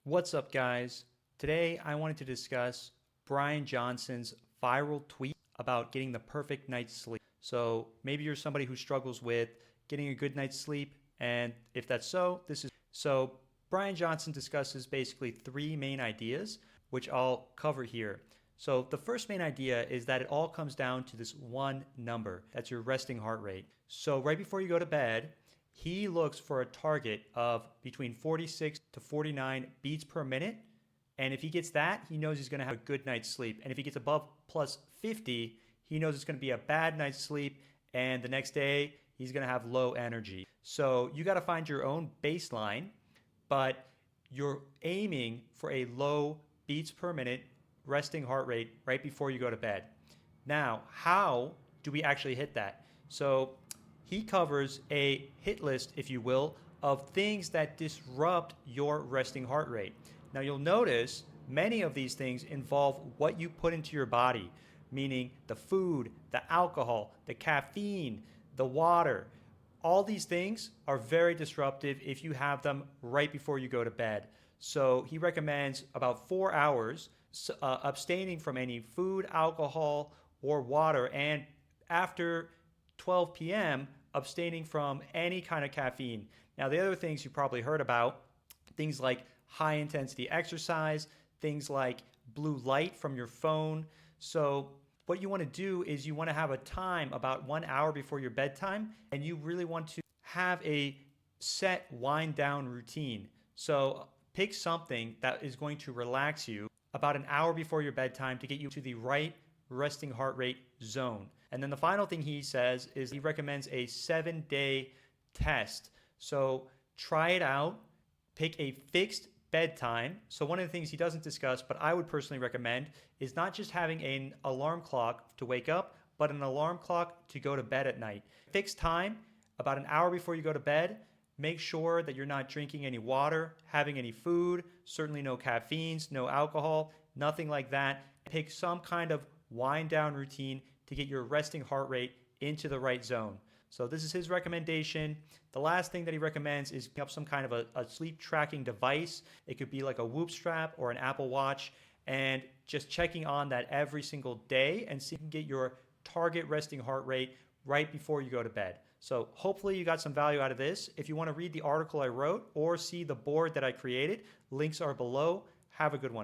What's up, guys? Today I wanted to discuss Brian Johnson's viral tweet about getting the perfect night's sleep. So maybe you're somebody who struggles with getting a good night's sleep, and if that's so, this is so. Brian Johnson discusses basically three main ideas, which I'll cover here. So the first main idea is that it all comes down to this one number. That's your resting heart rate. So right before you go to bed, he looks for a target of between 46 to 49 beats per minute. And if he gets that, he knows he's going to have a good night's sleep. And if he gets above plus 50, he knows it's going to be a bad night's sleep. And the next day, he's going to have low energy. So you got to find your own baseline, but you're aiming for a low beats per minute resting heart rate right before you go to bed. Now, how do we actually hit that? So he covers a hit list, if you will, of things that disrupt your resting heart rate. Now, you'll notice many of these things involve what you put into your body, meaning the food, the alcohol, the caffeine, the water. All these things are very disruptive if you have them right before you go to bed. So he recommends about 4 hours abstaining from any food, alcohol, or water, and after 12 p.m., abstaining from any kind of caffeine. Now, the other things you probably heard about, things like high intensity exercise, things like blue light from your phone. So, what you want to do is you want to have a time about 1 hour before your bedtime, and you really want to have a set wind down routine. So, pick something that is going to relax you about an hour before your bedtime to get you to the right resting heart rate zone. And then the final thing he says is he recommends a 7-day test. So try it out, pick a fixed bedtime. So one of the things he doesn't discuss, but I would personally recommend, is not just having an alarm clock to wake up, but an alarm clock to go to bed at night. Fixed time, about an hour before you go to bed. Make sure that you're not drinking any water, having any food, certainly no caffeines, no alcohol, nothing like that. Pick some kind of wind down routine to get your resting heart rate into the right zone. So this is his recommendation. The last thing that he recommends is pick up some kind of a sleep tracking device. It could be like a Whoop strap or an Apple Watch, and just checking on that every single day and see if you can get your target resting heart rate right before you go to bed. So hopefully you got some value out of this. If you want to read the article I wrote or see the board that I created, links are below. Have a good one.